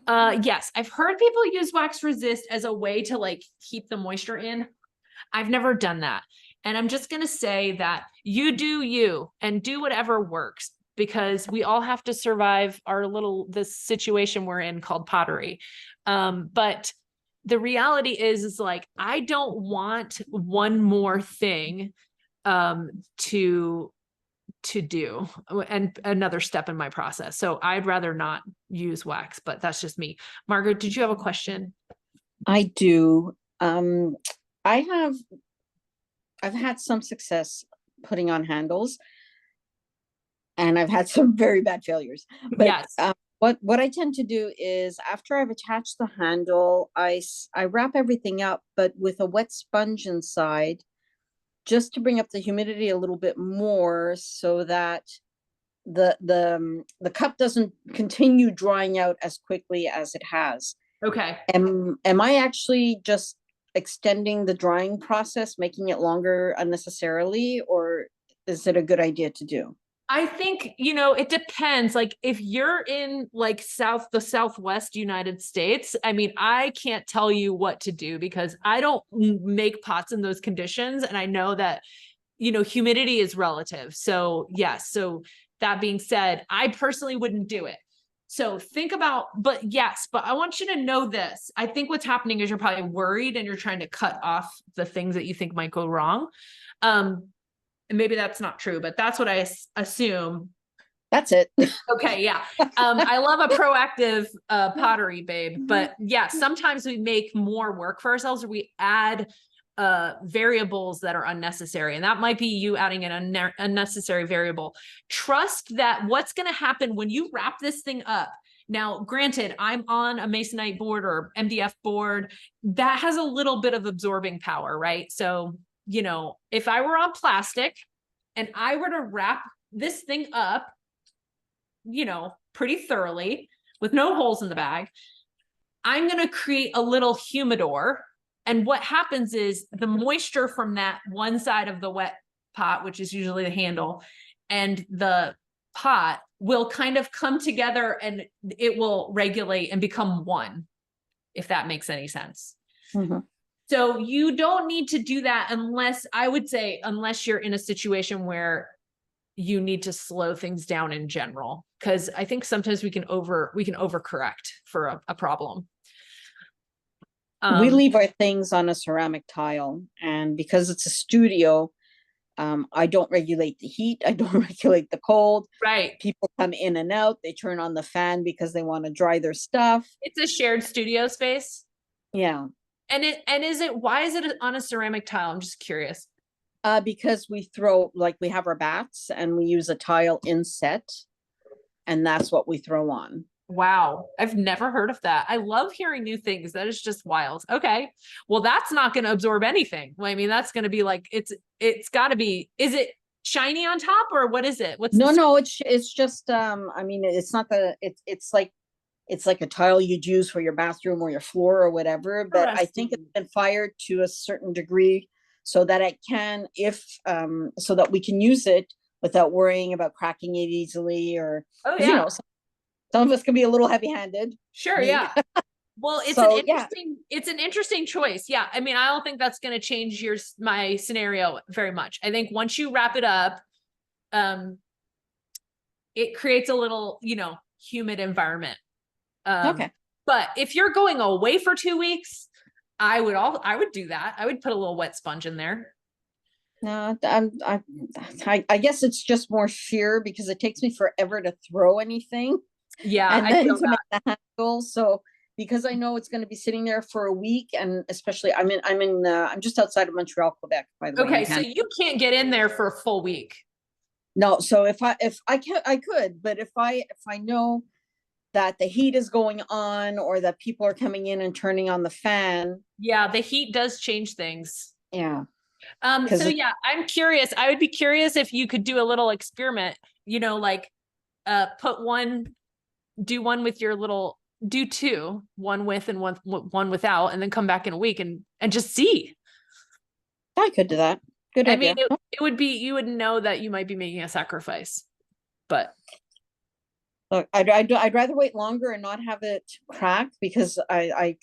Yes, I've heard people use wax resist as a way to like keep the moisture in. I've never done that. And I'm just going to say that you do you and do whatever works, because we all have to survive this situation we're in called pottery. But the reality is like, I don't want one more thing to do and another step in my process. So I'd rather not use wax, but that's just me. Margaret, did you have a question? I do. I've had some success putting on handles, and I've had some very bad failures. But yes. What I tend to do is after I've attached the handle, I wrap everything up, but with a wet sponge inside, just to bring up the humidity a little bit more so that the cup doesn't continue drying out as quickly as it has. Okay. Am I actually just extending the drying process, making it longer unnecessarily, or is it a good idea to do? I think, it depends. Like if you're in like the Southwest United States, I mean, I can't tell you what to do because I don't make pots in those conditions. And I know that, humidity is relative. So yes. So that being said, I personally wouldn't do it. So think about, but I want you to know this. I think what's happening is you're probably worried and you're trying to cut off the things that you think might go wrong. And maybe that's not true, but that's what I assume. That's it. Okay. Yeah. I love a proactive pottery babe, but yeah, sometimes we make more work for ourselves or we add variables that are unnecessary. And that might be you adding an unnecessary variable. Trust that what's going to happen when you wrap this thing up. Now, granted, I'm on a Masonite board or MDF board that has a little bit of absorbing power, right? So, if I were on plastic and I were to wrap this thing up, pretty thoroughly with no holes in the bag, I'm going to create a little humidor. And what happens is the moisture from that one side of the wet pot, which is usually the handle, and the pot will kind of come together and it will regulate and become one, if that makes any sense. Mm-hmm. So you don't need to do that unless you're in a situation where you need to slow things down in general. Cause I think sometimes we can overcorrect for a problem. We leave our things on a ceramic tile, and because it's a studio, I don't regulate the heat. I don't regulate the cold. Right. People come in and out. They turn on the fan because they want to dry their stuff. It's a shared studio space. Yeah. Why is it on a ceramic tile? I'm just curious. Because we have our bats and we use a tile inset, and that's what we throw on. Wow. I've never heard of that. I love hearing new things. That is just wild. Okay. Well, that's not going to absorb anything. I mean, that's going to be like, it's gotta be, is it shiny on top or what is it? No, it's just, I mean, it's not it's like a tile you'd use for your bathroom or your floor or whatever, but I think it's been fired to a certain degree so that it can, so that we can use it without worrying about cracking it easily or, some of us can be a little heavy-handed. Sure. Yeah. Well, it's an interesting choice. Yeah. I mean, I don't think that's going to change my scenario very much. I think once you wrap it up, it creates a little, humid environment. Okay. But if you're going away for 2 weeks, I would do that. I would put a little wet sponge in there. No, I guess it's just more fear because it takes me forever to throw anything. Yeah. And then to make the handle. So because I know it's going to be sitting there for a week, and especially I'm just outside of Montreal, Quebec, by the way. Okay. So you can't get in there for a full week. No. So if I could, but if I know that the heat is going on or that people are coming in and turning on the fan. Yeah. The heat does change things. Yeah. So yeah, I'm curious. I would be curious if you could do a little experiment, do two, one with and one without, and then come back in a week and just see. I could do that. Good idea. I mean, it would be, you would know that you might be making a sacrifice, but. Look, I'd rather wait longer and not have it crack because I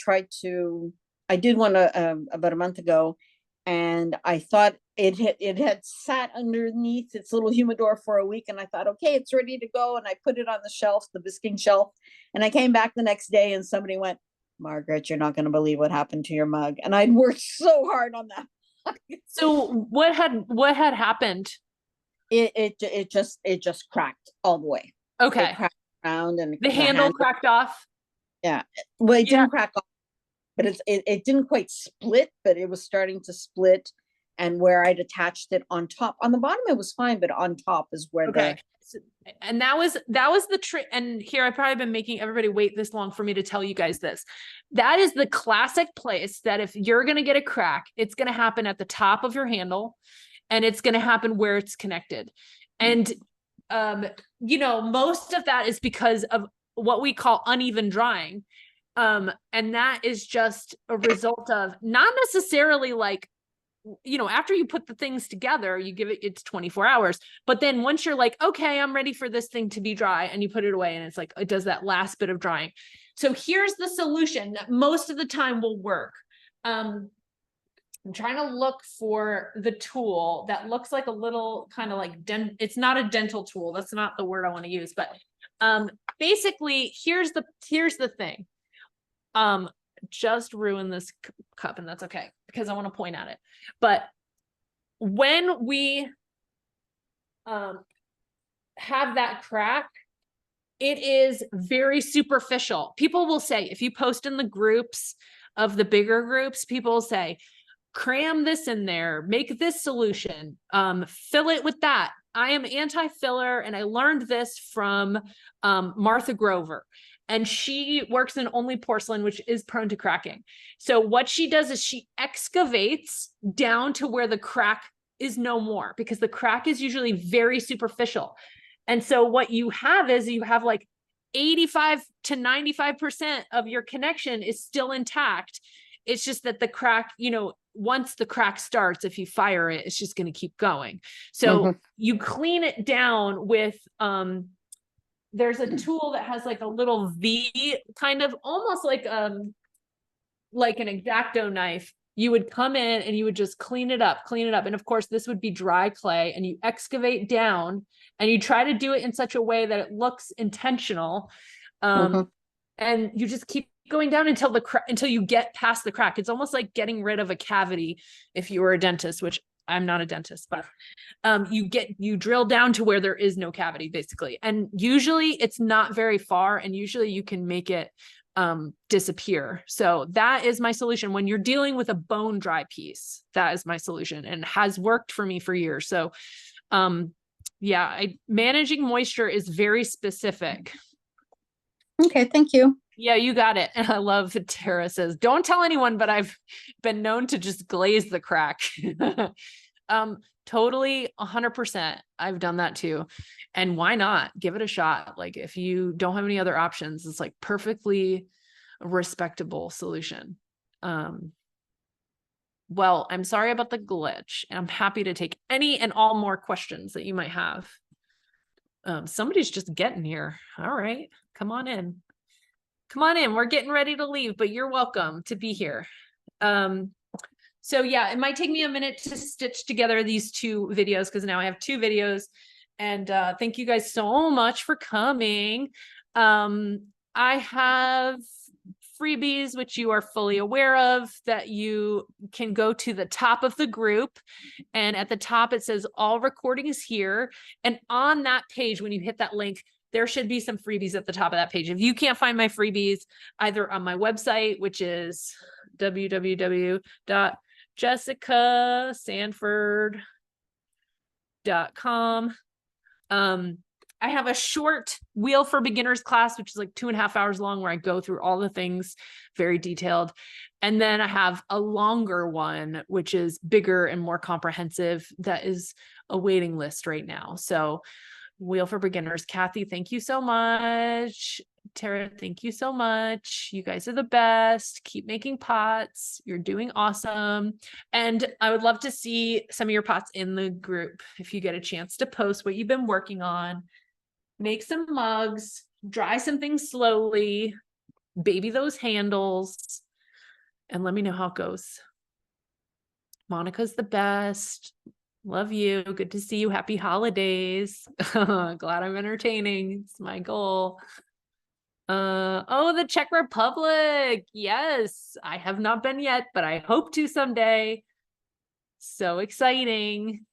did one about a month ago, and I thought it had sat underneath its little humidor for a week, and I thought, okay, it's ready to go, and I put it on the shelf, the biscuing shelf, and I came back the next day and somebody went, Margaret, you're not going to believe what happened to your mug, and I'd worked so hard on that. So what had happened? It just cracked all the way. Okay. It cracked around and the handle cracked off. Yeah. Well, it didn't crack off, but it didn't quite split, but it was starting to split. And where I'd attached it on top, on the bottom, it was fine, but on top is where and that was the trick. And here I've probably been making everybody wait this long for me to tell you guys this. That is the classic place that if you're going to get a crack, it's going to happen at the top of your handle. and it's going to happen where it's connected. And, you know, most of that is because of what we call uneven drying. And that is just a result of not necessarily like, you know, after you put the things together, you give it's 24 hours, but then once you're like, okay, I'm ready for this thing to be dry, and you put it away and it's like, it does that last bit of drying. So here's the solution that most of the time will work. I'm trying to look for the tool that looks like a little kind of like it's not a dental tool. That's not the word I want to use, but basically here's the thing. Just ruined this cup, and that's okay because I want to point at it. But when we have that crack, it is very superficial. People will say, if you post in the groups of the bigger groups, people will say, cram this in there, make this solution, fill it with that. I am anti-filler, and I learned this from Martha Grover. And she works in only porcelain, which is prone to cracking. So what she does is she excavates down to where the crack is no more, because the crack is usually very superficial. And so what you have is you have like 85 to 95% of your connection is still intact. It's just that the crack, you know, once the crack starts, if you fire it, it's just going to keep going. So you clean it down with, there's a tool that has like a little V, kind of almost like an X-Acto knife. You would come in and you would just clean it up. And of course, this would be dry clay, and you excavate down and you try to do it in such a way that it looks intentional. And you just keep going down until you get past the crack. It's almost like getting rid of a cavity if you were a dentist, which I'm not a dentist, but you drill down to where there is no cavity, basically. And usually it's not very far, and usually you can make it disappear. So that is my solution when you're dealing with a bone dry piece. That is my solution, and has worked for me for years. So yeah, managing moisture is very specific. Okay, thank you. Yeah, you got it. And I love Tara says, don't tell anyone, but I've been known to just glaze the crack. Totally 100%. I've done that too. And why not give it a shot? Like if you don't have any other options, it's like perfectly respectable solution. Well, I'm sorry about the glitch, and I'm happy to take any and all more questions that you might have. Somebody's just getting here. All right, come on in. Come on in. We're getting ready to leave, but you're welcome to be here. So yeah, it might take me a minute to stitch together these two videos, because now I have two videos. And thank you guys so much for coming. I have freebies, which you are fully aware of, that you can go to the top of the group. And at the top, it says all recordings here. And on that page, when you hit that link, there should be some freebies at the top of that page. If you can't find my freebies, either on my website, which is www.jessicasanford.com. I have a short Wheel for Beginners class, which is like 2.5 hours long, where I go through all the things very detailed. And then I have a longer one, which is bigger and more comprehensive, that is a waiting list right now. So Wheel for Beginners. Kathy, thank you so much. Tara, thank you so much. You guys are the best. Keep making pots. You're doing awesome. And I would love to see some of your pots in the group if you get a chance to post what you've been working on. Make some mugs, dry some things slowly, baby those handles, and let me know how it goes. Monica's the best. Love you. Good to see you. Happy holidays. Glad I'm entertaining. It's my goal. Oh, the Czech Republic. Yes, I have not been yet, but I hope to someday. So exciting.